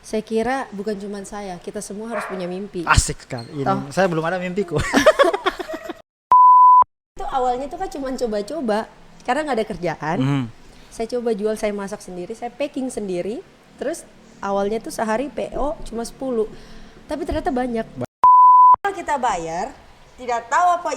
Saya kira bukan cuma saya, kita semua harus punya mimpi. Asik sekali. Ini Toh. saya belum ada mimpiku. Itu awalnya tuh kan cuma coba-coba, karena nggak ada kerjaan. Saya coba jual, saya masak sendiri, saya packing sendiri. Terus awalnya tuh sehari PO cuma 10, tapi ternyata banyak. Kalau kita bayar, tidak tahu apa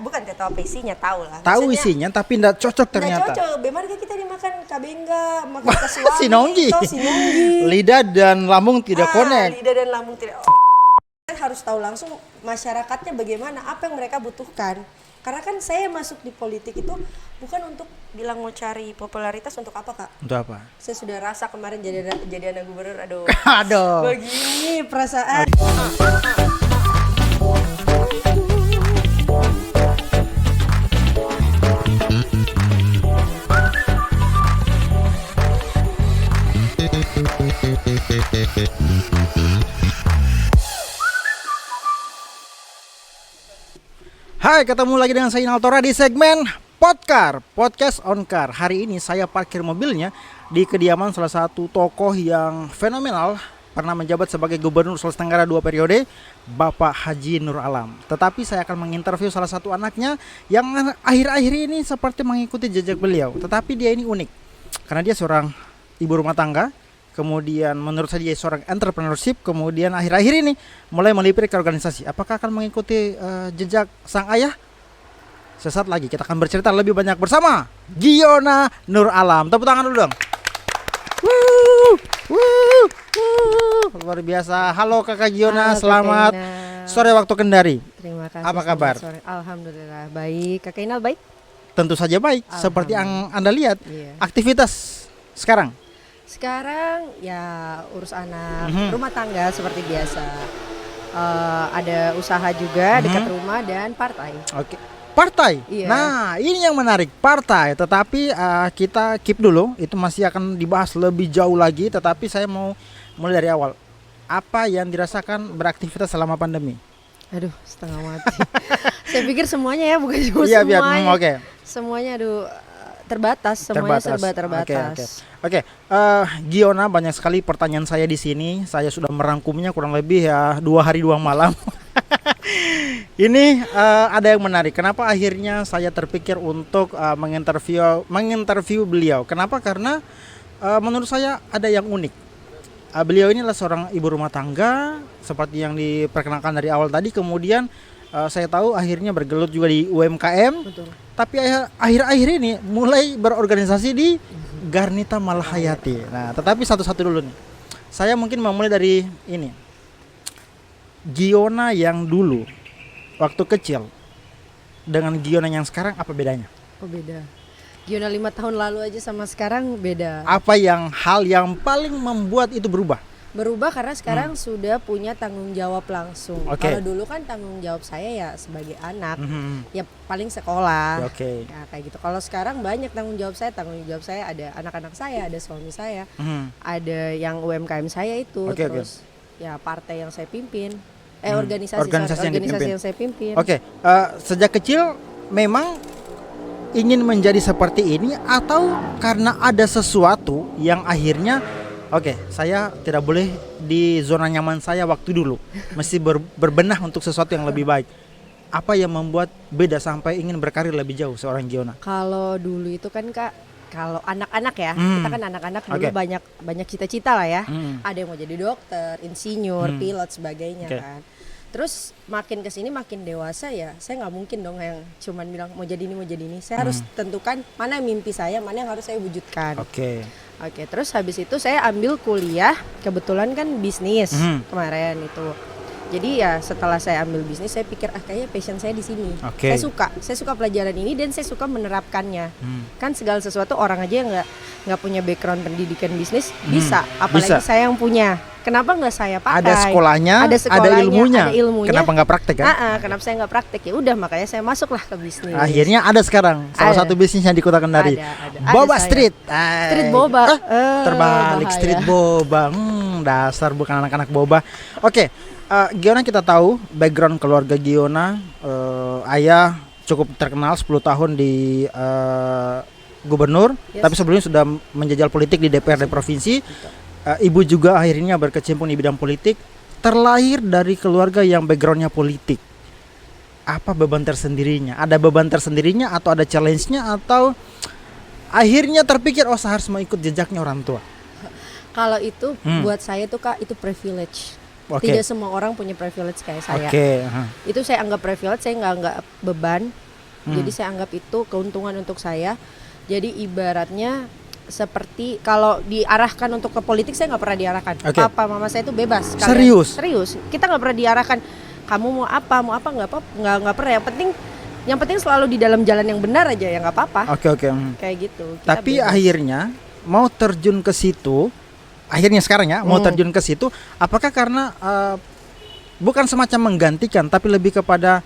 bukan tidak tahu apa isinya, tahu lah. Tahu isinya tapi enggak cocok ternyata. Nggak cocok, bagaimana kita dimakan kabengga, makan kasuami, Sinonggi. sinonggi. Lidah dan lambung tidak connect. Lidah dan lambung tidak. Harus tahu langsung masyarakatnya bagaimana, apa yang mereka butuhkan. Karena kan saya masuk di politik itu bukan untuk bilang mau cari popularitas, untuk apa Kak? Untuk apa? Saya sudah rasa kemarin jadi anak gubernur, aduh. Aduh. Begini perasaan. Hai, ketemu lagi dengan saya Inaltora di segmen Podcast on Car. Hari ini saya parkir mobilnya di kediaman salah satu tokoh yang fenomenal, pernah menjabat sebagai Gubernur Sulawesi Tenggara 2 periode, Bapak Haji Nur Alam. Tetapi saya akan menginterview salah satu anaknya yang akhir-akhir ini seperti mengikuti jejak beliau. Tetapi dia ini unik, karena dia seorang ibu rumah tangga. Kemudian menurut saya dia seorang entrepreneurship. Kemudian akhir-akhir ini mulai melipir ke organisasi. Apakah akan mengikuti jejak sang ayah? Sesaat lagi kita akan bercerita lebih banyak bersama Giona Nur Alam. Tepuk tangan dulu dong. Luar biasa. Halo Kakak Giona, selamat sore waktu Kendari. Terima kasih. Apa kabar? Sore. Alhamdulillah baik. Kakak Inal baik? Tentu saja baik. Seperti yang Anda lihat, Iya. aktivitas sekarang. Sekarang ya urus anak, rumah tangga seperti biasa. Ada usaha juga dekat rumah dan partai. Oke. Partai. Iya. Nah, ini yang menarik, partai. Tetapi kita keep dulu, itu masih akan dibahas lebih jauh lagi. Tetapi saya mau mulai dari awal. Apa yang dirasakan beraktivitas selama pandemi? Aduh, setengah mati. Saya pikir semuanya ya, bukan cuma Iya, semuanya. oke. Semuanya terbatas, semuanya serba terbatas. Oke. Giona, banyak sekali pertanyaan saya di sini. Saya sudah merangkumnya kurang lebih ya 2 hari 2 malam. Ini ada yang menarik. Kenapa akhirnya saya terpikir untuk menginterview beliau? Kenapa? Karena menurut saya ada yang unik. Beliau ini adalah seorang ibu rumah tangga seperti yang diperkenalkan dari awal tadi. Kemudian saya tahu akhirnya bergelut juga di UMKM. Betul. Tapi akhir-akhir ini mulai berorganisasi di Garnita Malahayati. Nah, tetapi satu-satu dulu nih. Saya mungkin mau mulai dari ini. Giona yang dulu waktu kecil dengan Giona yang sekarang apa bedanya? Oh beda. Giona 5 tahun lalu aja sama sekarang beda. Apa hal yang paling membuat itu berubah? Berubah karena sekarang sudah punya tanggung jawab langsung. Oke. Kalau dulu kan tanggung jawab saya ya sebagai anak, ya paling sekolah. Oke. Ya, kayak gitu. Kalau sekarang banyak tanggung jawab saya ada anak-anak saya, ada suami saya, ada yang UMKM saya itu, Oke, terus ya partai yang saya pimpin, Organisasi yang dipimpin. yang saya pimpin. Oke. Sejak kecil memang ingin menjadi seperti ini atau karena ada sesuatu yang akhirnya saya tidak boleh di zona nyaman saya waktu dulu. Mesti berbenah untuk sesuatu yang lebih baik. Apa yang membuat beda sampai ingin berkarir lebih jauh seorang Giona? Kalau dulu itu kan Kak, kalau anak-anak ya, kita kan anak-anak dulu banyak cita-cita lah ya. Ada yang mau jadi dokter, insinyur, pilot sebagainya kan. Terus makin kesini makin dewasa ya, saya nggak mungkin dong yang cuman bilang mau jadi ini. Saya harus tentukan mana mimpi saya, mana yang harus saya wujudkan. Oke, terus habis itu saya ambil kuliah, kebetulan kan bisnis kemarin itu. Jadi ya setelah saya ambil bisnis, saya pikir kayaknya passion saya di sini. Saya suka pelajaran ini dan saya suka menerapkannya. Kan segala sesuatu orang aja yang nggak punya background pendidikan bisnis bisa, apalagi saya yang punya. Kenapa nggak saya pakai? Ada sekolahnya, ada ilmunya. Kenapa nggak praktek kan? Kenapa saya nggak praktek? Ya udah, makanya saya masuklah ke bisnis. Akhirnya ada sekarang salah satu bisnis yang di Kota Kendari. Boba Street. Street boba. Terbalik, bahaya. street boba. Dasar bukan anak-anak boba. Oke. Giona, kita tahu background keluarga Giona, ayah cukup terkenal 10 tahun di gubernur, tapi sebelumnya sudah menjajal politik di DPRD provinsi. ibu juga akhirnya berkecimpung di bidang politik, terlahir dari keluarga yang backgroundnya politik. Apa beban tersendirinya? Ada beban tersendirinya atau ada challenge-nya atau akhirnya terpikir saya harus mau ikut jejaknya orang tua? Kalau itu buat saya tuh Kak, itu privilege. Tidak semua orang punya privilege kayak saya. Itu saya anggap privilege, saya nggak anggap beban. Jadi saya anggap itu keuntungan untuk saya. Jadi ibaratnya seperti kalau diarahkan untuk ke politik, saya nggak pernah diarahkan. Papa mama saya itu bebas. Serius. Kita nggak pernah diarahkan. Kamu mau apa nggak pernah. Yang penting selalu di dalam jalan yang benar aja, ya nggak apa-apa. Kayak gitu. Tapi bebas. Akhirnya mau terjun ke situ. Akhirnya sekarang ya mau terjun ke situ, apakah karena bukan semacam menggantikan, tapi lebih kepada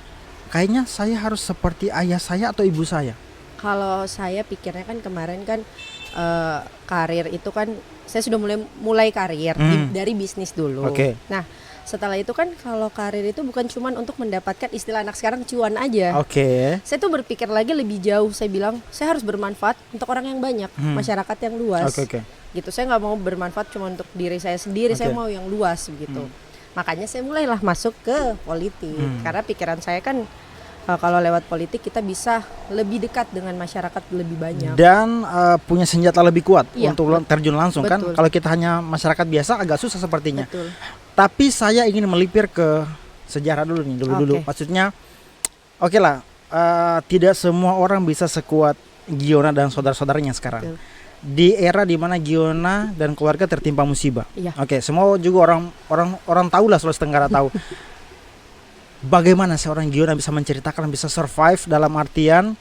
kayaknya saya harus seperti ayah saya atau ibu saya? Kalau saya pikirnya kan kemarin kan karir itu kan saya sudah mulai karir dari bisnis dulu. Nah setelah itu kan kalau karir itu bukan cuma untuk mendapatkan istilah anak sekarang cuan aja. Saya tuh berpikir lagi lebih jauh. Saya bilang saya harus bermanfaat untuk orang yang banyak, masyarakat yang luas. Gitu, saya nggak mau bermanfaat cuma untuk diri saya sendiri. Saya mau yang luas begitu. Makanya saya mulailah masuk ke politik karena pikiran saya kan kalau lewat politik kita bisa lebih dekat dengan masyarakat lebih banyak dan punya senjata lebih kuat untuk terjun langsung. Kan kalau kita hanya masyarakat biasa agak susah sepertinya. Tapi saya ingin melipir ke sejarah dulu nih, dulu. Maksudnya tidak semua orang bisa sekuat Giona dan saudara-saudaranya sekarang. Di era di mana Giona dan keluarga tertimpa musibah. Semua juga orang tahu lah, Sulawesi Tenggara tahu. Bagaimana seorang Giona bisa menceritakan, bisa survive dalam artian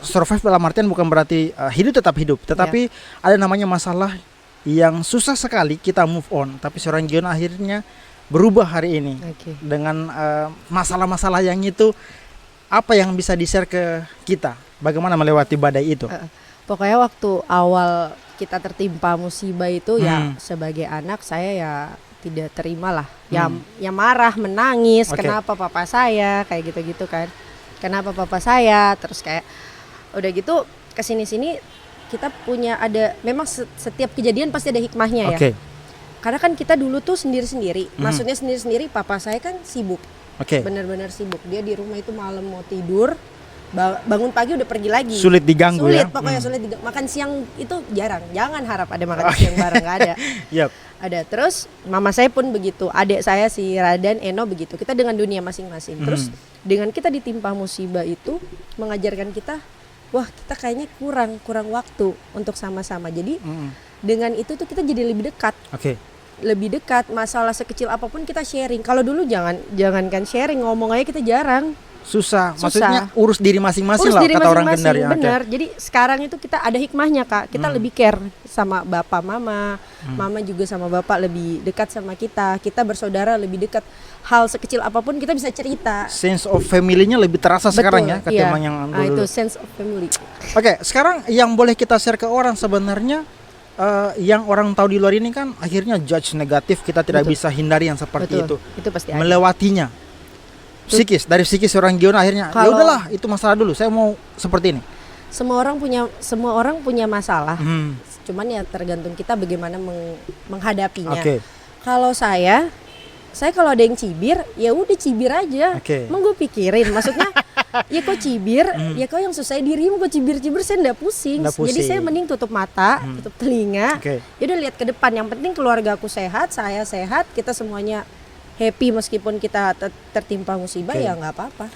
survive dalam artian bukan berarti hidup tetap hidup, tetapi ada namanya masalah yang susah sekali kita move on. Tapi seorang Giona akhirnya berubah hari ini dengan masalah-masalah yang itu. Apa yang bisa di-share ke kita? Bagaimana melewati badai itu? Pokoknya waktu awal kita tertimpa musibah itu ya sebagai anak saya ya tidak terima lah. Ya marah, menangis, kenapa papa saya kayak gitu-gitu kan. Kenapa papa saya? Terus kayak udah gitu kesini-sini kita punya memang setiap kejadian pasti ada hikmahnya ya. Karena kan kita dulu tuh sendiri-sendiri. Maksudnya sendiri-sendiri, papa saya kan sibuk. Benar-benar sibuk. Dia di rumah itu malam mau tidur, bangun pagi udah pergi lagi. Sulit diganggu ya. Pokoknya sulit diganggu. Makan siang itu jarang. Jangan harap ada makan siang bareng, nggak ada. Ada. Terus mama saya pun begitu. Adik saya si Radan, Eno begitu. Kita dengan dunia masing-masing. Terus dengan kita ditimpa musibah itu mengajarkan kita, wah kita kayaknya kurang waktu untuk sama-sama. Jadi dengan itu tuh kita jadi lebih dekat. Lebih dekat, masalah sekecil apapun kita sharing. Kalau dulu jangankan sharing, ngomong aja kita jarang. Susah. Maksudnya urus diri masing-masing lah kata orang Kendar ya. Benar. Jadi sekarang itu kita ada hikmahnya Kak. Kita lebih care sama bapak mama. Mama juga sama bapak lebih dekat sama kita. Kita bersaudara lebih dekat. Hal sekecil apapun kita bisa cerita. Sense of family-nya lebih terasa sekarang ya ketimbang yang dulu. Itu sense of family. Sekarang yang boleh kita share ke orang sebenarnya yang orang tahu di luar ini kan akhirnya judge negatif, kita tidak bisa hindari yang seperti itu. Itu pasti melewatinya. Psikis, dari psikis orang Giona akhirnya ya udahlah itu masalah dulu, saya mau seperti ini. Semua orang punya masalah. Cuman ya tergantung kita bagaimana menghadapinya. Kalau saya kalau ada yang cibir, ya udah cibir aja. Emang gue pikirin, maksudnya ya kok cibir, ya kok yang susah dirimu kok cibir-cibir, saya nggak pusing. Jadi saya mending tutup mata, tutup telinga. Ya udah lihat ke depan. Yang penting keluarga aku sehat, saya sehat, kita semuanya happy meskipun kita tertimpa musibah ya nggak apa-apa.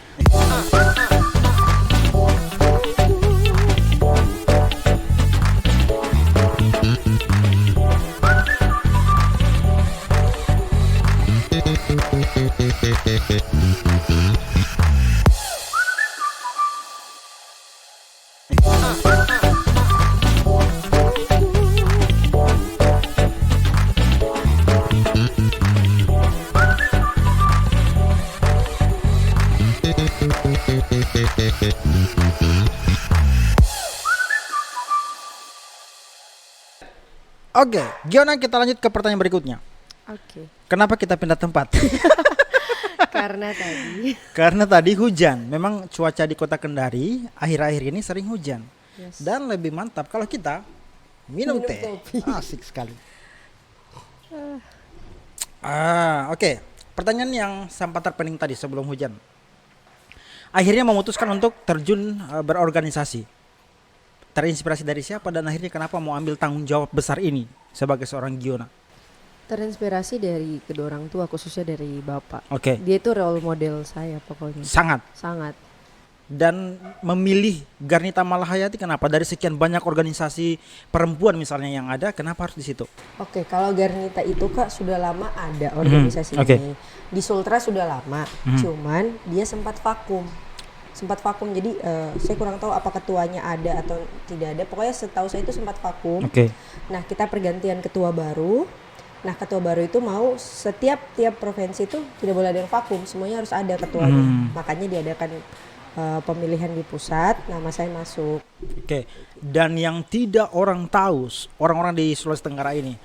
Oke, Giona, kita lanjut ke pertanyaan berikutnya. Kenapa kita pindah tempat? Karena tadi hujan. Memang cuaca di Kota Kendari akhir-akhir ini sering hujan. Dan lebih mantap kalau kita minum teh. kopi. Asik sekali. Oke. Pertanyaan yang sempat terpening tadi sebelum hujan. Akhirnya memutuskan untuk terjun berorganisasi. Terinspirasi dari siapa dan akhirnya kenapa mau ambil tanggung jawab besar ini sebagai seorang Giona? Terinspirasi dari kedua orang tua, khususnya dari bapak. Oke. Dia itu role model saya pokoknya. Sangat. Dan memilih Garnita Malahayati kenapa? Dari sekian banyak organisasi perempuan misalnya yang ada, kenapa harus di situ? Oke, kalau Garnita itu Kak sudah lama ada organisasi ini. Di Sultra sudah lama, cuman dia sempat vakum. Jadi saya kurang tahu apa ketuanya ada atau tidak ada. Pokoknya setahu saya itu sempat vakum. Nah, kita pergantian ketua baru. Nah, ketua baru itu mau tiap provinsi itu tidak boleh ada yang vakum, semuanya harus ada ketuanya. Makanya diadakan pemilihan di pusat, nama saya masuk. Dan yang tidak orang tahu, orang-orang di Sulawesi Tenggara ini,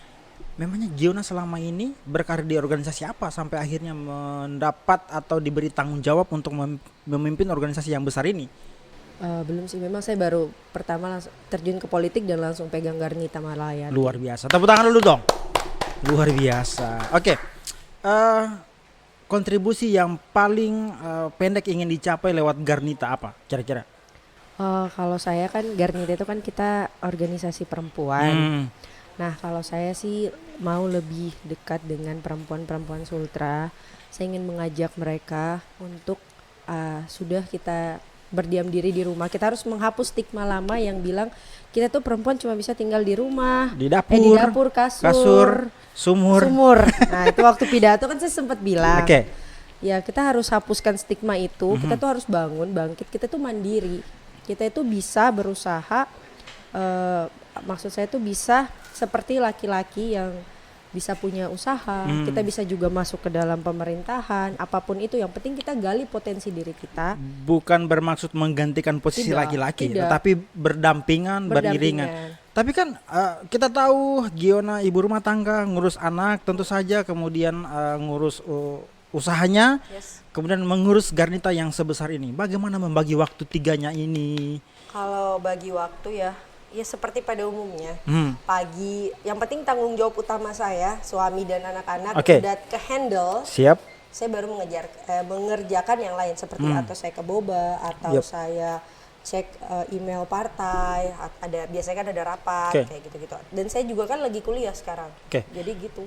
memangnya Giona selama ini berkarir di organisasi apa sampai akhirnya mendapat atau diberi tanggung jawab untuk memimpin organisasi yang besar ini? Belum sih, memang saya baru pertama langsung terjun ke politik dan langsung pegang Garnita Malahayati. Luar biasa, tepuk tangan dulu dong. Luar biasa. Kontribusi yang paling pendek ingin dicapai lewat Garnita apa kira-kira? Kalau saya kan Garnita itu kan kita organisasi perempuan. Nah, kalau saya sih mau lebih dekat dengan perempuan-perempuan Sultra. Saya ingin mengajak mereka untuk sudah kita berdiam diri di rumah. Kita harus menghapus stigma lama yang bilang kita tuh perempuan cuma bisa tinggal di rumah, di dapur, kasur, sumur. Nah, itu waktu pidato kan saya sempat bilang. Ya, kita harus hapuskan stigma itu. Kita tuh harus bangkit. Kita tuh mandiri. Kita itu bisa berusaha. Maksud saya tuh bisa seperti laki-laki yang bisa punya usaha. Kita bisa juga masuk ke dalam pemerintahan. Apapun itu, yang penting kita gali potensi diri kita. Bukan bermaksud menggantikan posisi laki-laki, tetapi berdampingan, beriringan. Tapi kan kita tahu Giona ibu rumah tangga, ngurus anak tentu saja, kemudian ngurus usahanya, kemudian mengurus Garnita yang sebesar ini. Bagaimana membagi waktu tiganya ini? Kalau bagi waktu ya seperti pada umumnya. Pagi, yang penting tanggung jawab utama saya, suami dan anak-anak udah ke handle. Siap. Saya baru mengerjakan yang lain seperti atau saya ke boba atau saya cek email partai, biasanya kan ada rapat kayak gitu-gitu. Dan saya juga kan lagi kuliah sekarang. Jadi gitu.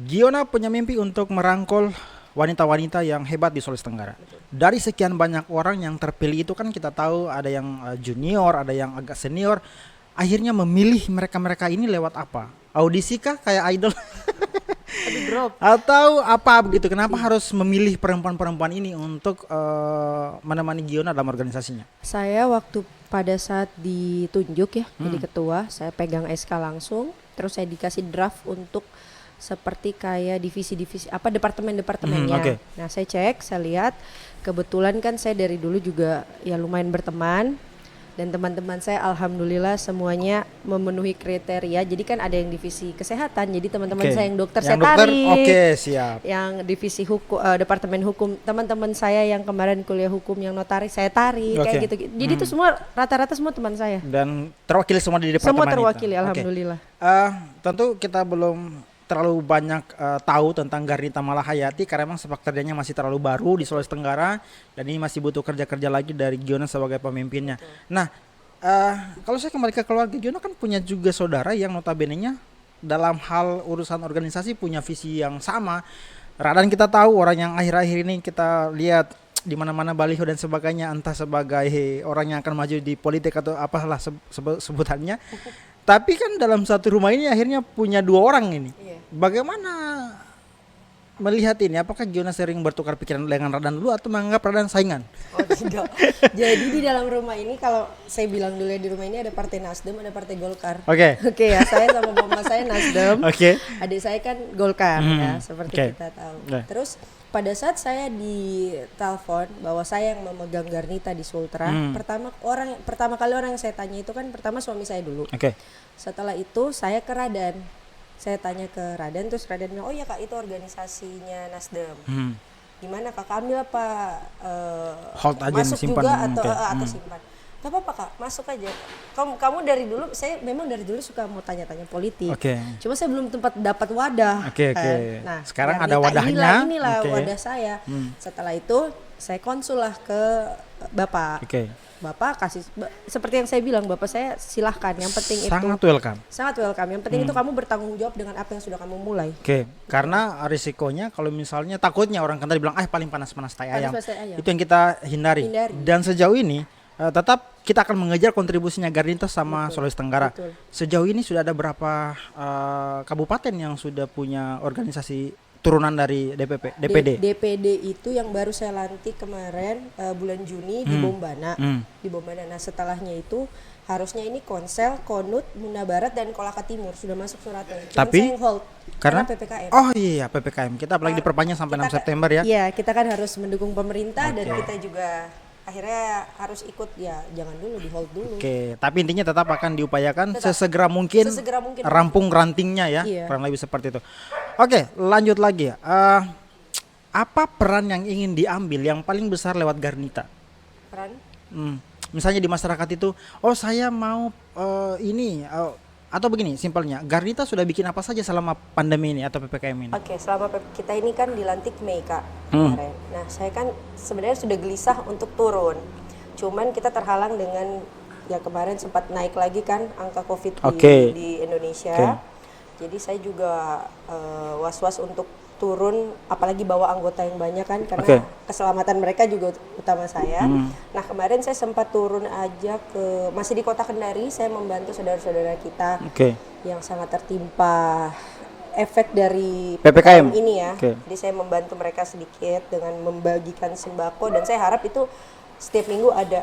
Giona punya mimpi untuk merangkul wanita-wanita yang hebat di Sulawesi Tenggara. Dari sekian banyak orang yang terpilih itu kan kita tahu ada yang junior, ada yang agak senior. Akhirnya memilih mereka-mereka ini lewat apa? Audisi kah kayak idol? Atau apa begitu? Kenapa harus memilih perempuan-perempuan ini untuk menemani Giona dalam organisasinya? Saya waktu pada saat ditunjuk ya jadi ketua, saya pegang SK langsung, terus saya dikasih draft untuk seperti kayak divisi-divisi departemen-departemennya. Nah, saya cek, saya lihat, kebetulan kan saya dari dulu juga ya lumayan berteman, dan teman-teman saya alhamdulillah semuanya memenuhi kriteria. Jadi kan ada yang divisi kesehatan, jadi teman-teman saya yang dokter saya tarik. Siap. Yang divisi hukum, departemen hukum, teman-teman saya yang kemarin kuliah hukum yang notaris saya tarik, kayak gitu. Jadi itu semua rata-rata semua teman saya. Dan terwakili semua di departemen. Semua terwakili, alhamdulillah. Tentu kita belum terlalu banyak tahu tentang Garnita Malahayati karena memang sepak terjangnya masih terlalu baru di Sulawesi Tenggara, dan ini masih butuh kerja-kerja lagi dari Giona sebagai pemimpinnya. Nah, kalau saya kembali ke keluarga, Giona kan punya juga saudara yang notabene-nya dalam hal urusan organisasi punya visi yang sama. Radan kita tahu orang yang akhir-akhir ini kita lihat di mana-mana baliho dan sebagainya, entah sebagai orang yang akan maju di politik atau apalah sebutannya. Tapi kan dalam satu rumah ini akhirnya punya dua orang ini. Bagaimana melihat ini? Apakah Giona sering bertukar pikiran dengan Radan dulu atau menganggap Radan saingan? Oh tidak. Jadi di dalam rumah ini, kalau saya bilang dulu ya, di rumah ini ada partai Nasdem, ada partai Golkar. Oke ya, saya sama mama saya Nasdem. Adik saya kan Golkar ya, seperti kita tahu. Terus pada saat saya ditelepon bahwa saya yang memegang Garnita di Sultra, pertama kali orang yang saya tanya itu kan pertama suami saya dulu. Setelah itu saya ke Radan. Saya tanya ke Radan, terus Radan bilang, "Oh ya Kak, itu organisasinya Nasdem." Gimana Kak, ambil apa hold aja, masuk simpan, juga atau simpan? Gak apa-apa Kak, masuk aja. Kamu dari dulu, saya memang dari dulu suka mau tanya-tanya politik. Cuma saya belum dapat wadah. Nah, sekarang ada wadahnya. Inilah wadah saya. Setelah itu saya konsul lah ke Bapak. Bapak kasih seperti yang saya bilang, Bapak saya silahkan. Yang penting sangat itu welcome. Sangat welcome. Yang penting itu kamu bertanggung jawab dengan apa yang sudah kamu mulai. Karena risikonya kalau misalnya takutnya orang kan tadi bilang paling panas-panas tai ayam. Itu yang kita hindari. Dan sejauh ini tetap kita akan mengejar kontribusinya Garnita sama Sulawesi Tenggara. Sejauh ini sudah ada berapa kabupaten yang sudah punya organisasi turunan dari DPD? DPD itu yang baru saya lantik kemarin bulan Juni di Bombana. Di Bombana. Nah, setelahnya itu harusnya ini Konsel, Konut, Muna Barat dan Kolaka Timur sudah masuk suratnya. Tapi saya yang hold karena PPKM. Oh iya, PPKM. Kita apalagi diperpanjang sampai 6 September ya. Iya, kita kan harus mendukung pemerintah dan kita juga akhirnya harus ikut, ya jangan dulu, di hold dulu. Tapi intinya tetap akan diupayakan sesegera mungkin rampung rantingnya ya, kurang lebih seperti itu. Lanjut lagi ya. Apa peran yang ingin diambil yang paling besar lewat Garnita? Peran? Misalnya di masyarakat itu, saya mau atau begini simpelnya, Garnita sudah bikin apa saja selama pandemi ini atau PPKM ini? Selama kita ini kan dilantik Mei Kak kemarin. Nah, saya kan sebenarnya sudah gelisah untuk turun. Cuman kita terhalang dengan ya kemarin sempat naik lagi kan angka COVID di Indonesia. Jadi saya juga was-was untuk turun, apalagi bawa anggota yang banyak kan, karena keselamatan mereka juga utama saya. Nah, kemarin saya sempat turun aja masih di Kota Kendari, saya membantu saudara-saudara kita yang sangat tertimpa efek dari PPKM ini ya. Jadi saya membantu mereka sedikit dengan membagikan sembako, dan saya harap itu setiap minggu ada.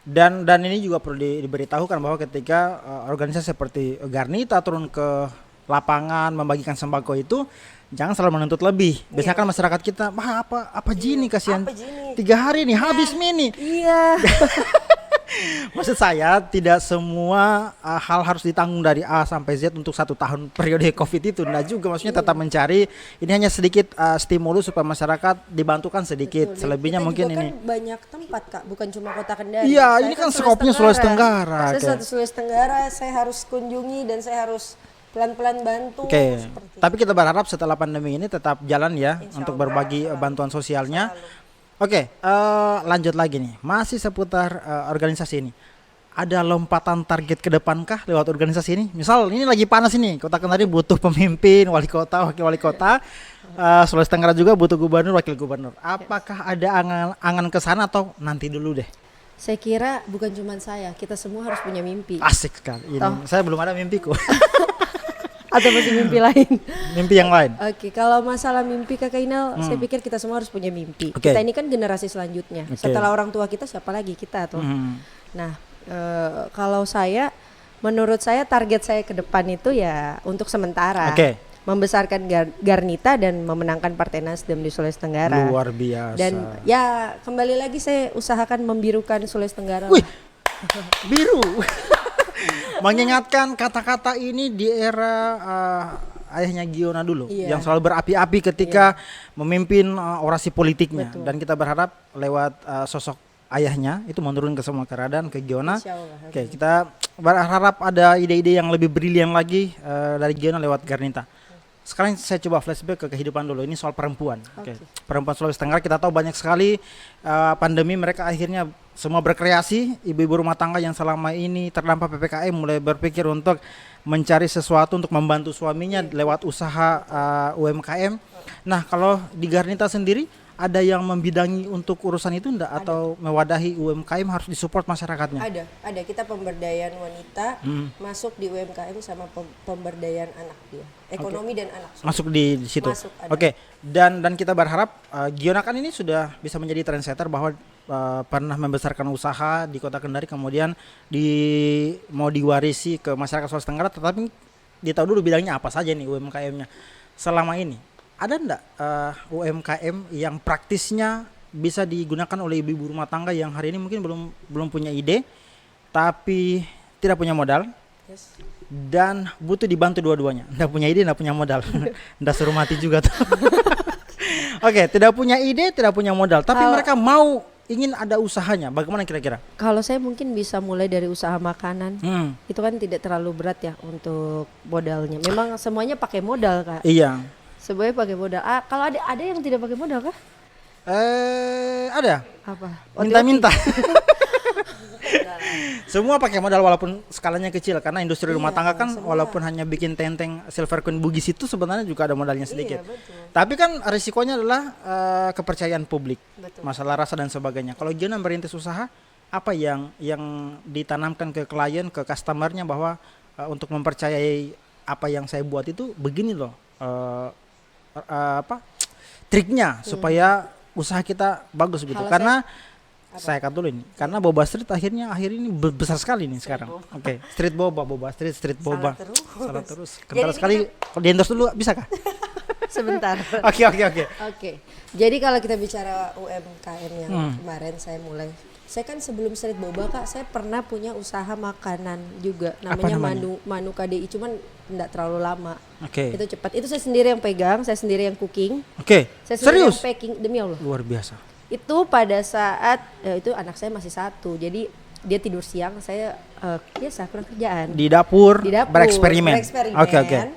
Dan ini juga perlu diberitahukan bahwa ketika organisasi seperti Garnita turun ke lapangan membagikan sembako itu, jangan selalu menuntut lebih. Biasanya kan masyarakat kita, apa Jini kasihan 3 hari nih habis mini. Maksud saya tidak semua hal harus ditanggung dari A sampai Z untuk 1 tahun periode COVID itu. Nah juga maksudnya tetap mencari, ini hanya sedikit stimulus supaya masyarakat dibantukan sedikit. Selebihnya kita mungkin ini. Kan banyak tempat Kak, bukan cuma Kota Kendari. Iya, ini kan skopnya Sulawesi Tenggara. Saya Sulawesi Tenggara, saya harus kunjungi dan saya harus pelan-pelan bantu. Tapi kita berharap setelah pandemi ini tetap jalan ya untuk berbagi bantuan sosialnya. Lanjut lagi nih, masih seputar organisasi ini. Ada lompatan target ke depan kah lewat organisasi ini? Misal ini lagi panas ini, Kota Kendari butuh pemimpin, wali kota, wakil wali kota. Sulawesi Tenggara juga butuh gubernur, wakil gubernur. Apakah ada angan ke sana atau nanti dulu deh? Saya kira bukan cuma saya, kita semua harus punya mimpi. Asik sekali. Saya belum ada mimpiku. Atau masih mimpi lain? Mimpi yang lain. Kalau masalah mimpi Kakak Inal, saya pikir kita semua harus punya mimpi. Kita ini kan generasi selanjutnya. Setelah orang tua kita, siapa lagi kita tuh? Nah, kalau menurut saya target saya ke depan itu ya untuk sementara membesarkan Garnita dan memenangkan Partai Nasdem di Sulawesi Tenggara. Luar biasa. Dan ya kembali lagi saya usahakan membirukan Sulawesi Tenggara. Biru. Mengingatkan kata-kata ini di era ayahnya Giona dulu, yang selalu berapi-api ketika memimpin orasi politiknya. Dan kita berharap lewat sosok ayahnya itu menurun ke semua keadaan ke Giona. Kita berharap ada ide-ide yang lebih brilian lagi dari Giona lewat Garnita. Sekarang saya coba flashback ke kehidupan dulu. Ini soal perempuan. Perempuan Sulawesi Tenggara kita tahu banyak sekali pandemi mereka akhirnya semua berkreasi. Ibu-ibu rumah tangga yang selama ini terdampak PPKM mulai berpikir untuk mencari sesuatu untuk membantu suaminya lewat usaha UMKM. Nah, kalau di Garnita sendiri ada yang membidangi untuk urusan itu enggak, atau mewadahi UMKM harus disupport masyarakatnya? Ada. Kita pemberdayaan wanita masuk di UMKM sama pemberdayaan anak dia. Ekonomi dan anak. Masuk di situ. Dan kita berharap Giona kan ini sudah bisa menjadi trendsetter bahwa pernah membesarkan usaha di Kota Kendari, kemudian mau diwarisi ke masyarakat Sulawesi Tenggara, tetapi dia tahu dulu bidangnya apa saja nih UMKM-nya. Selama ini ada enggak UMKM yang praktisnya bisa digunakan oleh ibu-ibu rumah tangga yang hari ini mungkin belum punya ide tapi tidak punya modal dan butuh dibantu dua-duanya, enggak punya ide, enggak punya modal. Enggak suruh mati juga tuh. Tidak punya ide, tidak punya modal, tapi mereka mau ingin ada usahanya, bagaimana kira-kira? Kalau saya mungkin bisa mulai dari usaha makanan. Itu kan tidak terlalu berat ya untuk modalnya. Memang semuanya pakai modal, Kak. Iya. Semuanya pakai modal. Kalau ada yang tidak pakai modal kah? Ada. Apa? Minta-minta. Semua pakai modal walaupun skalanya kecil, karena industri rumah tangga kan semua. walaupun hanya bikin tenteng silver queen bugis itu sebenarnya juga ada modalnya sedikit. Iya, betul. Tapi kan risikonya adalah kepercayaan publik, Betul. masalah rasa dan sebagainya. Kalau Giona merintis usaha, apa yang ditanamkan ke klien, ke customernya bahwa untuk mempercayai apa yang saya buat itu begini loh, triknya supaya usaha kita bagus gitu. Kalau Karena saya kata dulu ini, karena Boba Street akhir ini besar sekali nih sekarang. Oke, Street Boba Street Boba. Salah terus. Kental Jadi sekali. Kalau di endorse dulu bisa kah? Sebentar. Oke. Oke. Jadi kalau kita bicara UMKM yang kemarin saya mulai, saya kan sebelum Street Boba, Kak, saya pernah punya usaha makanan juga, namanya Manu KDI, cuman enggak terlalu lama. Oke. Itu cepat. Itu saya sendiri yang pegang, saya sendiri yang cooking. Oke. Saya sendiri Serius? yang packing, demi Allah. Luar biasa. Itu pada saat itu anak saya masih 1, jadi dia tidur siang, saya biasa kurang kerjaan Di dapur, di dapur bereksperimen. Oke.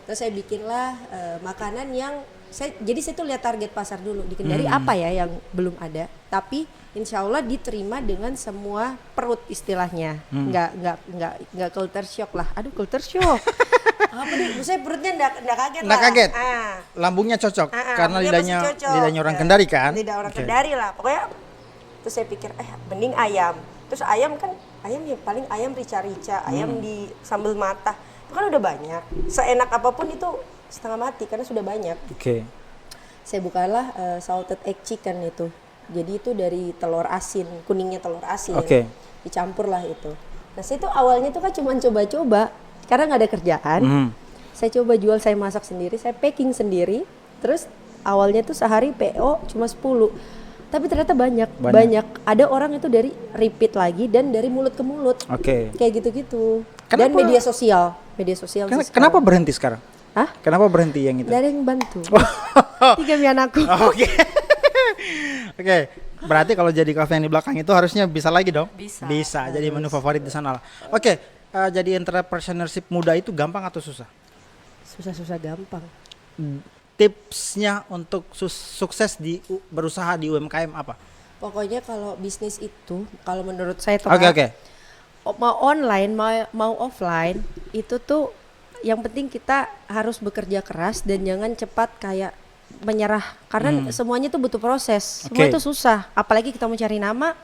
Terus saya bikinlah makanan yang jadi saya tuh lihat target pasar dulu di Kendari apa ya yang belum ada, tapi insya Allah diterima dengan semua perut istilahnya. Nggak culture shock lah. Aduh, culture shock. Apa nih? Saya perutnya nggak kaget lah. Nggak kaget. Lambungnya cocok karena lidahnya orang Kendari kan. Lidah orang Kendari lah. Pokoknya terus saya pikir mending ayam. Terus ayam ya paling ayam rica-rica, ayam di sambal mata. Itu kan udah banyak. Seenak apapun itu setengah mati karena sudah banyak. Oke. Saya bukalah salted egg chicken itu. Jadi itu dari telur asin, kuningnya telur asin. Oke. Dicampur lah itu. Nah, saya tuh awalnya tuh kan cuma coba-coba karena nggak ada kerjaan. Saya coba jual, saya masak sendiri, saya packing sendiri. Terus awalnya tuh sehari PO cuma 10. Tapi ternyata banyak. Ada orang itu dari repeat lagi dan dari mulut ke mulut. Oke. Kayak gitu-gitu. Kenapa? Dan media sosial sih Kenapa berhenti sekarang? Hah? Kenapa berhenti yang itu? Gak ada yang bantu. 3 anakku. Oke. Oke. Berarti kalau jadi kafe yang di belakang itu harusnya bisa lagi dong? Bisa. Jadi menu favorit di sana lah. Oke. Jadi entrepreneurship muda itu gampang atau susah? Susah gampang. Tipsnya untuk sukses berusaha di UMKM apa? Pokoknya kalau bisnis itu, kalau menurut saya tuh Oke. mau online mau offline itu tuh yang penting kita harus bekerja keras dan jangan cepat kayak menyerah karena semuanya tuh butuh proses. Semua itu susah. Apalagi kita mau cari nama,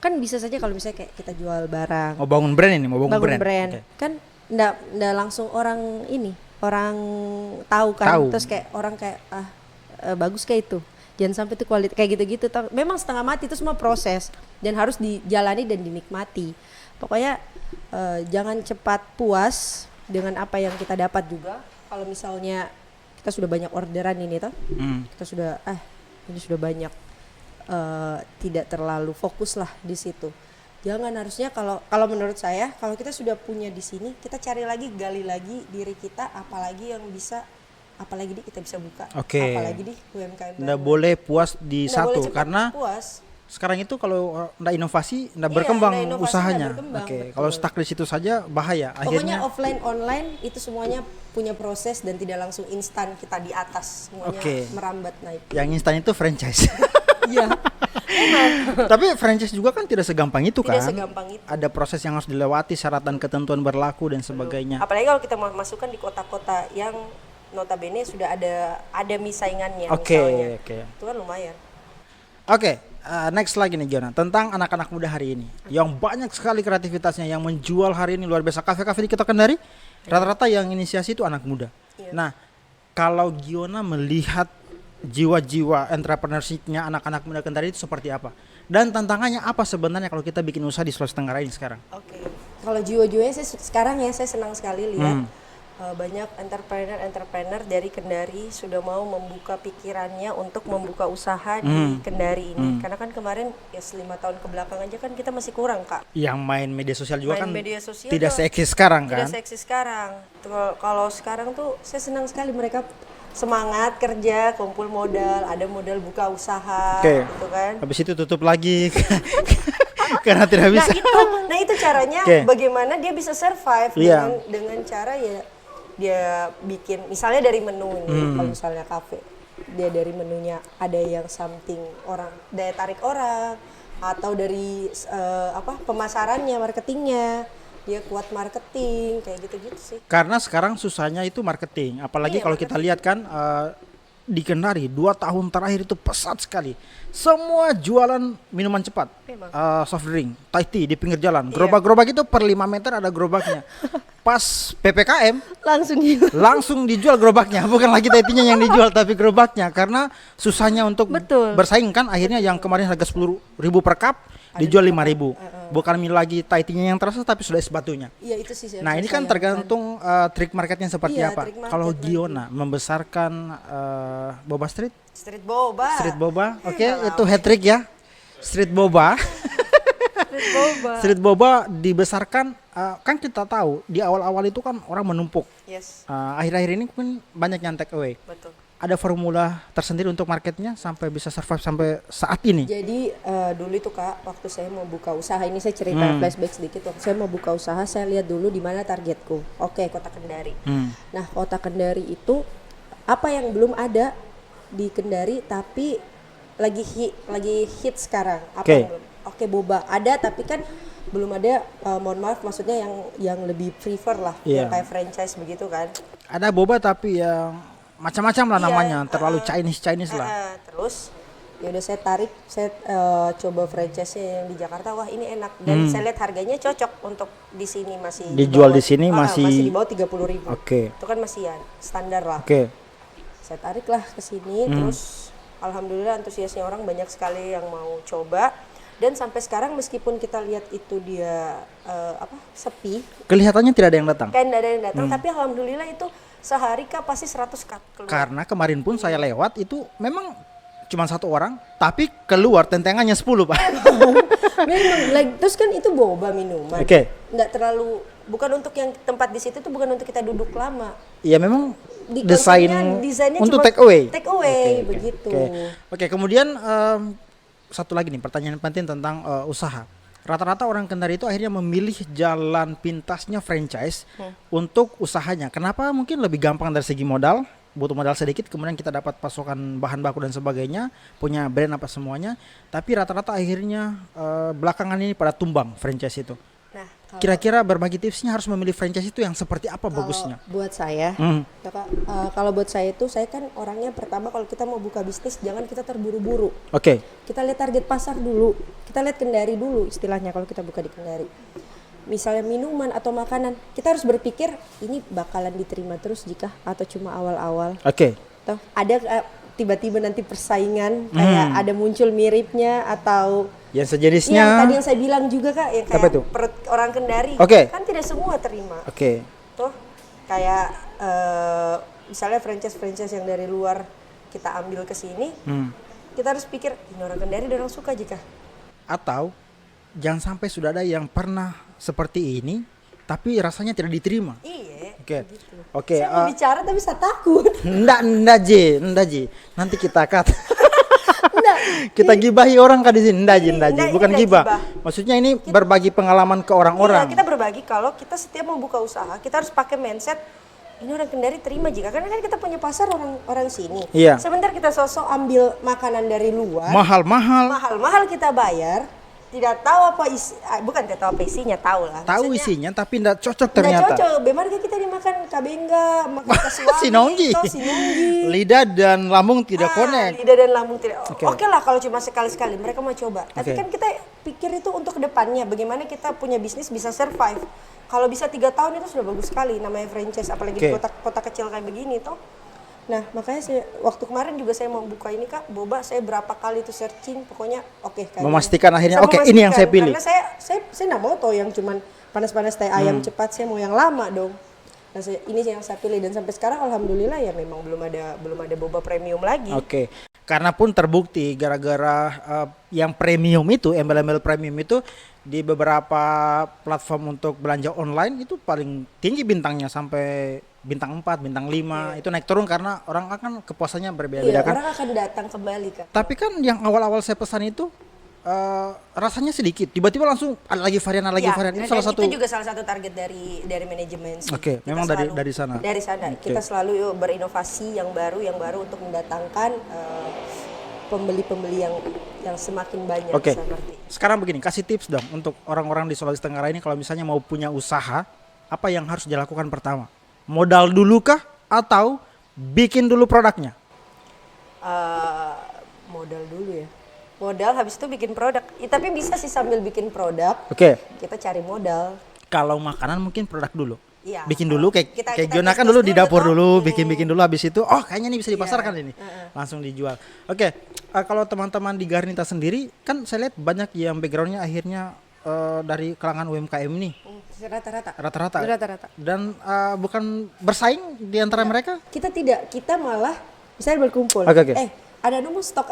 kan bisa saja kalau misalnya kayak kita jual barang. Mau bangun brand ini, bangun brand. Okay. Kan nggak langsung orang tahu kan. Terus kayak orang kayak bagus kayak itu. Jangan sampai itu kualitas kayak gitu-gitu. Memang setengah mati itu semua proses dan harus dijalani dan dinikmati. Pokoknya jangan cepat puas dengan apa yang kita dapat juga. Kalau misalnya kita sudah banyak orderan ini kita sudah ini sudah banyak, tidak terlalu fokus lah di situ. Jangan, harusnya kalau menurut saya kalau kita sudah punya di sini, kita cari lagi, gali lagi diri kita, apalagi kita bisa buka. Apalagi di UMKM. Nggak boleh puas di satu karena puas. Sekarang itu kalau nggak inovasi, nggak berkembang usahanya. Kalau stuck di situ saja bahaya. Pokoknya offline online itu semuanya punya proses dan tidak langsung instan kita di atas, semuanya merambat naik. Yang instan itu franchise. Iya. Tapi franchise juga kan tidak segampang itu kan. Tidak segampang itu. Ada proses yang harus dilewati, syarat dan ketentuan berlaku dan sebagainya. Apalagi kalau kita masukkan di kota-kota yang notabene sudah ada saingannya misalnya. Itu kan lumayan. Next lagi nih Giona, tentang anak-anak muda hari ini yang banyak sekali kreativitasnya, yang menjual hari ini luar biasa. Kafe-kafe di Kota Kendari rata-rata yang inisiasi itu anak muda. Nah, kalau Giona melihat jiwa-jiwa entrepreneurship-nya anak-anak muda Kendari itu seperti apa? Dan tantangannya apa sebenarnya kalau kita bikin usaha di Sulawesi Tenggara ini sekarang? Kalau jiwa-jiwanya saya senang sekali lihat banyak entrepreneur dari Kendari sudah mau membuka pikirannya untuk membuka usaha di Kendari ini. Karena kan kemarin ya 5 tahun ke belakang aja kan kita masih kurang, Kak. Yang main media sosial juga kan Media sosial tidak tuh seeksis sekarang kan. tidak seksi sekarang. Kalau sekarang tuh saya senang sekali mereka semangat kerja, kumpul modal, ada modal buka usaha gitu kan. Habis itu tutup lagi karena tidak bisa. Nah itu caranya bagaimana dia bisa survive dengan cara ya dia bikin misalnya dari menu ini, kalau misalnya kafe dia dari menunya ada yang something orang daya tarik orang, atau dari pemasarannya, marketingnya dia kuat marketing kayak gitu-gitu sih. Karena sekarang susahnya itu marketing, apalagi kalau kita lihat kan di Kendari 2 tahun terakhir itu pesat sekali. Semua jualan minuman cepat, soft drink, Thai tea di pinggir jalan. Gerobak-gerobak itu per 5 meter ada gerobaknya. Pas PPKM langsung dijual gerobaknya, bukan lagi Thai tea-nya yang dijual tapi gerobaknya, karena susahnya untuk bersaing kan. Akhirnya yang kemarin harga 10.000 per cup dijual 5.000. Bukan lagi Thai tea-nya yang terasa tapi sudah es batunya. Iya itu sih. Nah ini kan tergantung trik marketnya seperti apa. Kalau Giona membesarkan boba street boba, oke, itu hat trick ya. Street boba. Street boba dibesarkan, kan kita tahu di awal-awal itu kan orang menumpuk. Akhir-akhir ini pun banyak yang take away. Betul. Ada formula tersendiri untuk marketnya sampai bisa survive sampai saat ini. Jadi dulu itu Kak, waktu saya mau buka usaha ini saya cerita flashback sedikit. Waktu saya mau buka usaha, saya lihat dulu di mana targetku. Oke, Kota Kendari. Nah, Kota Kendari itu apa yang belum ada di Kendari tapi lagi hit sekarang. Oke, boba ada tapi kan belum ada, mohon maaf maksudnya yang lebih prefer lah, yang kayak franchise begitu kan. Ada boba tapi yang macam-macam lah namanya, terlalu Chinese lah. Terus yaudah saya tarik, saya coba franchise-nya yang di Jakarta. Wah ini enak, dan saya lihat harganya cocok untuk di sini, masih dijual di sini masih di bawah 30.000. Itu kan masih ya standar lah. Saya tariklah ke sini, terus alhamdulillah antusiasnya orang banyak sekali yang mau coba. Dan sampai sekarang meskipun kita lihat itu dia sepi, kelihatannya tidak ada yang datang. Kan ada yang datang, tapi alhamdulillah itu sehari Kak pasti 100 cup keluar. Karena kemarin pun saya lewat itu memang cuma 1 orang, tapi keluar tentengannya 10 Pak. Memang, terus kan itu boba minuman. Nggak terlalu, bukan untuk yang tempat di situ tuh, bukan untuk kita duduk lama. Iya memang desainnya untuk take away. Begitu. Oke, kemudian satu lagi nih pertanyaan penting tentang usaha. Rata-rata orang Kendari itu akhirnya memilih jalan pintasnya franchise untuk usahanya. Kenapa? Mungkin lebih gampang dari segi modal, butuh modal sedikit, kemudian kita dapat pasokan bahan baku dan sebagainya, punya brand apa semuanya. Tapi rata-rata akhirnya belakangan ini pada tumbang franchise itu. Nah, kira-kira berbagi tipsnya harus memilih franchise itu yang seperti apa bagusnya? Buat saya, kalau buat saya itu, saya kan orangnya pertama kalau kita mau buka bisnis jangan kita terburu-buru. Kita lihat target pasar dulu, kita lihat Kendari dulu istilahnya kalau kita buka di Kendari. Misalnya minuman atau makanan, kita harus berpikir ini bakalan diterima terus jika atau cuma awal-awal. Toh ada tiba-tiba nanti persaingan kayak ada muncul miripnya atau yang sejenisnya. Yang tadi yang saya bilang juga Kak, yang kayak perut orang Kendari kan tidak semua terima. Tuh kayak misalnya franchise yang dari luar kita ambil ke sini, kita harus pikir ini orang Kendari dan orang suka jika. Atau jangan sampai sudah ada yang pernah seperti ini tapi rasanya tidak diterima. Saya mau bicara tapi saya takut. Enggak Ji. Nanti kita cut. Kita gibahi orang kan di sini. Enggak Ji. Bukan gibah. Maksudnya ini berbagi pengalaman ke orang-orang. Kita berbagi kalau kita setiap mau buka usaha, kita harus pakai mindset ini orang Kendari terima jika, karena kan kita punya pasar orang sini. Sebentar kita sosok ambil makanan dari luar. Mahal kita bayar. Tidak tahu apa bukan tidak tahu apa isinya, tahu lah. Tahu isinya tapi tidak cocok ternyata. Tidak cocok. Bagaimana kita dimakan kabengga, makan kasuami, sinonggi. Lidah dan lambung tidak connect. Lidah dan lambung tidak. Oke lah kalau cuma sekali-sekali mereka mau coba. Tapi kan kita pikir itu untuk kedepannya. Bagaimana kita punya bisnis bisa survive. Kalau bisa 3 tahun itu sudah bagus sekali namanya franchise, apalagi di kota kecil kayak begini toh. Nah makanya waktu kemarin juga saya mau buka ini Kak, boba, saya berapa kali tuh searching, pokoknya memastikan akhirnya ini yang saya pilih. Karena saya nggak mau toh yang cuman panas-panas teh ayam cepat, saya mau yang lama dong. Nah, ini yang saya pilih dan sampai sekarang alhamdulillah ya memang belum ada boba premium lagi. Oke. Karena pun terbukti gara-gara yang premium itu, embel-embel premium itu di beberapa platform untuk belanja online itu paling tinggi bintangnya sampai bintang 4, bintang 5. Itu naik turun karena orang akan kepuasannya berbeda-beda kan. Orang akan datang kembali kan. Tapi kan yang awal-awal saya pesan itu rasanya sedikit, tiba-tiba langsung ada lagi varian itu salah satu. Itu juga salah satu target dari manajemen sih. Oke, memang dari sana. Dari sana Okay. kita selalu berinovasi yang baru untuk mendatangkan pembeli-pembeli yang semakin banyak. Oke. Sekarang begini, kasih tips dong untuk orang-orang di Sulawesi Tenggara ini kalau misalnya mau punya usaha, apa yang harus dilakukan pertama? Modal dulu kah atau bikin dulu produknya? Modal dulu ya. Modal habis itu bikin produk. Tapi bisa sih sambil bikin produk. Oke. Kita cari modal. Kalau makanan mungkin produk dulu. Iya. Bikin dulu kayak Kita Giona kan dulu di dapur dulu, bikin dulu habis itu kayaknya ini bisa dipasarkan ini. Langsung dijual. Oke. Kalau teman-teman di Garnita sendiri kan saya lihat banyak yang backgroundnya akhirnya dari kalangan UMKM nih. Rata-rata. Dan bukan bersaing di antara mereka? Kita tidak, kita malah misalnya berkumpul. Oke. Ada stok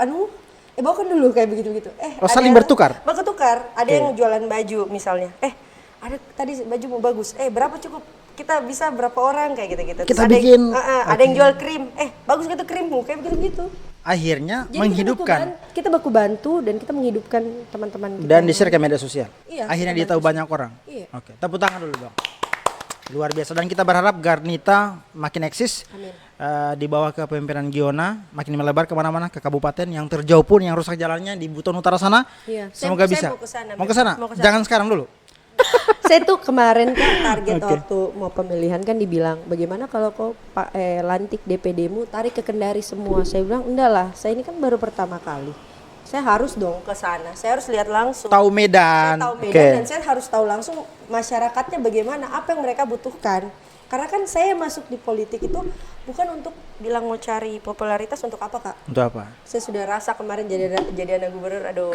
bawakan dulu kayak begitu-gitu. Saling bertukar. Ada yang jualan baju misalnya. Ada tadi baju mau bagus. Berapa cukup? Kita bisa berapa orang kayak gitu-gitu. Kita bikin. Ada yang jual krim. Bagus gitu krimmu kayak begitu-gitu. Akhirnya Jadi menghidupkan. Kita baku bantu dan kita menghidupkan teman-teman kita. Dan di-share ke media sosial. Iya, Akhirnya dia tahu banyak orang. Iya. Oke, tepuk tangan dulu dong. Luar biasa dan kita berharap Garnita makin eksis. Amin. Di bawah kepemimpinan Giona makin melebar kemana-mana ke kabupaten yang terjauh pun yang rusak jalannya di Buton Utara sana. Iya. Semoga Saya bisa. mau ke sana. Jangan sekarang dulu. Saya tuh kemarin kan target waktu mau pemilihan kan dibilang bagaimana kalau kau lantik DPD-mu tarik ke Kendari semua. Saya bilang enggak lah, saya ini kan baru pertama kali. Saya harus dong ke sana. Saya harus lihat langsung. Tahu Medan. Saya tahu Medan dan saya harus tahu langsung masyarakatnya bagaimana, apa yang mereka butuhkan. Karena kan saya masuk di politik itu bukan untuk bilang mau cari popularitas untuk apa Kak? Untuk apa? Saya sudah rasa kemarin jadi anak gubernur, aduh.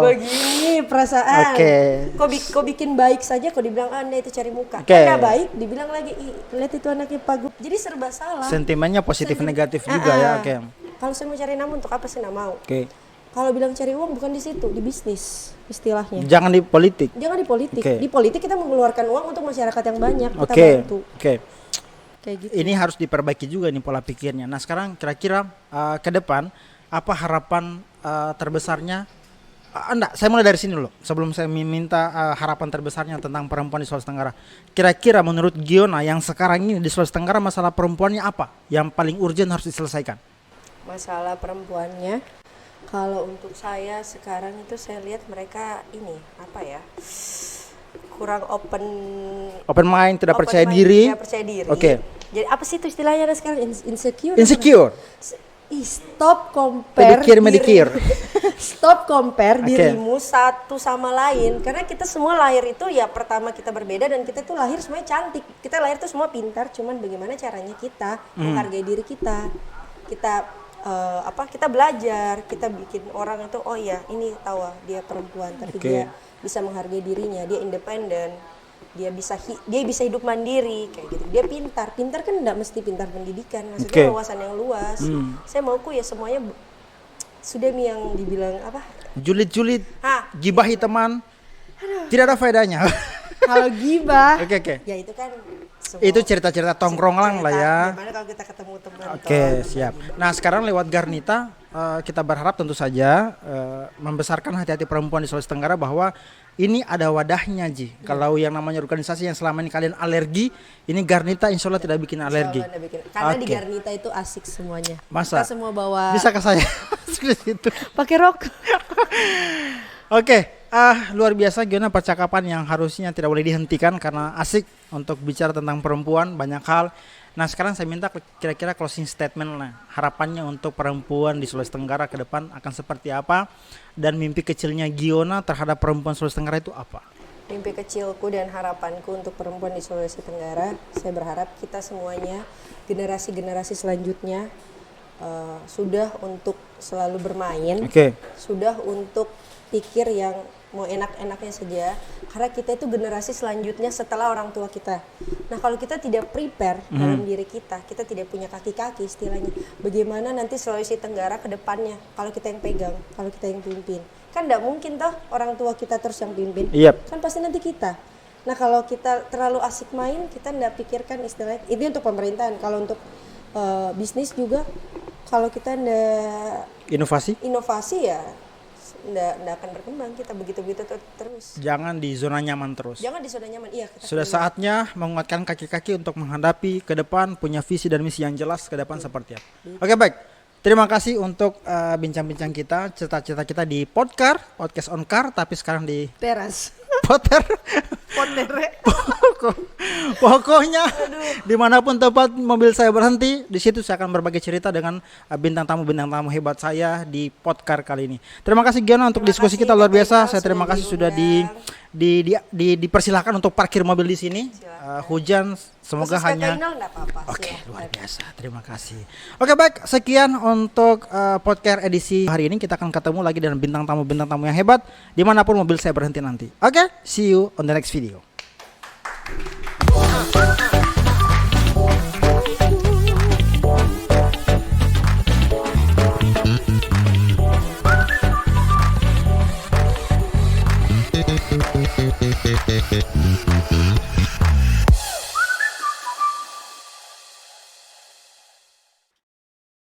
Begini perasaan. Kok bikin baik saja, kok dibilang Anda itu cari muka. Anda baik, dibilang lagi, lihat itu anaknya Pak Gub. Jadi serba salah. Sentimennya positif negatif juga ya. Kalau saya mau cari nama untuk apa saya nggak mau. Kalau bilang cari uang bukan di situ, di bisnis istilahnya. Jangan di politik. Di politik kita mengeluarkan uang untuk masyarakat yang banyak, kita bantu. Kayak gitu. Ini harus diperbaiki juga nih pola pikirnya. Nah sekarang kira-kira ke depan apa harapan terbesarnya? Enggak, saya mulai dari sini dulu. Sebelum saya minta harapan terbesarnya tentang perempuan di Sulawesi Tenggara. Kira-kira menurut Giona yang sekarang ini di Sulawesi Tenggara masalah perempuannya apa? Yang paling urgent harus diselesaikan? Masalah perempuannya, kalau untuk saya sekarang itu saya lihat mereka ini kurang open mind, tidak percaya diri. Oke. Jadi apa sih itu istilahnya sekarang? Insecure. Stop compare Stop compare dirimu satu sama lain. Karena kita semua lahir itu ya pertama kita berbeda dan kita tuh lahir semuanya cantik. Kita lahir tuh semua pintar, cuman bagaimana caranya kita menghargai diri kita. Kita belajar, kita bikin orang itu ini tahu dia perempuan tapi dia bisa menghargai dirinya, dia independen, dia bisa hidup mandiri kayak gitu. Dia pintar kan enggak mesti pintar pendidikan, maksudnya wawasan yang luas. Saya mauku ya semuanya sudah yang dibilang julid gibahi teman. Tidak ada faedahnya. Kalau gibah ya itu kan itu cerita-cerita tongkrong lah ya. Gimana kalau kita ketemu teman? Siap. Nah sekarang lewat Garnita kita berharap tentu saja membesarkan hati-hati perempuan di Sulawesi Tenggara bahwa ini ada wadahnya Ji. Kalau yang namanya organisasi yang selama ini kalian alergi, ini Garnita insya Allah tidak bikin alergi. Karena di Garnita itu asik semuanya. Masa? Kita semua bawa. Bisa ke saya? Pakai rok. Luar biasa Giona percakapan yang harusnya tidak boleh dihentikan karena asik untuk bicara tentang perempuan banyak hal. Nah sekarang saya minta kira-kira closing statement lah, harapannya untuk perempuan di Sulawesi Tenggara ke depan akan seperti apa dan mimpi kecilnya Giona terhadap perempuan Sulawesi Tenggara itu apa? Mimpi kecilku dan harapanku untuk perempuan di Sulawesi Tenggara, saya berharap kita semuanya generasi-generasi selanjutnya sudah untuk selalu bermain, sudah untuk pikir yang mau enak-enaknya saja, karena kita itu generasi selanjutnya setelah orang tua kita. Nah kalau kita tidak prepare dalam diri kita tidak punya kaki-kaki istilahnya, bagaimana nanti Sulawesi Tenggara ke depannya kalau kita yang pegang, kalau kita yang pimpin. Kan tidak mungkin toh orang tua kita terus yang pimpin, kan pasti nanti kita. Nah kalau kita terlalu asik main, kita tidak pikirkan istilahnya, itu untuk pemerintahan. Kalau untuk bisnis juga, kalau kita tidak inovasi ya nggak akan berkembang kita begitu terus. Jangan di zona nyaman terus. Jangan di zona nyaman. Iya. Sudah saatnya menguatkan kaki-kaki untuk menghadapi ke depan, punya visi dan misi yang jelas ke depan seperti apa. Oke, baik. Terima kasih untuk bincang-bincang kita, cerita-cerita kita di podcast on car, tapi sekarang di teras. Pokoknya dimanapun tempat mobil saya berhenti, di situ saya akan berbagi cerita dengan bintang tamu hebat saya di podcast kali ini. Terima kasih Giana untuk diskusi kita luar biasa. Saya terima kasih sudah dipersilahkan untuk parkir mobil di sini. Hujan semoga hanya Oke, luar biasa. Terima kasih. Oke, baik, sekian untuk podcast edisi hari ini. Kita akan ketemu lagi dengan bintang tamu yang hebat dimanapun mobil saya berhenti nanti. Oke, see you on the next video.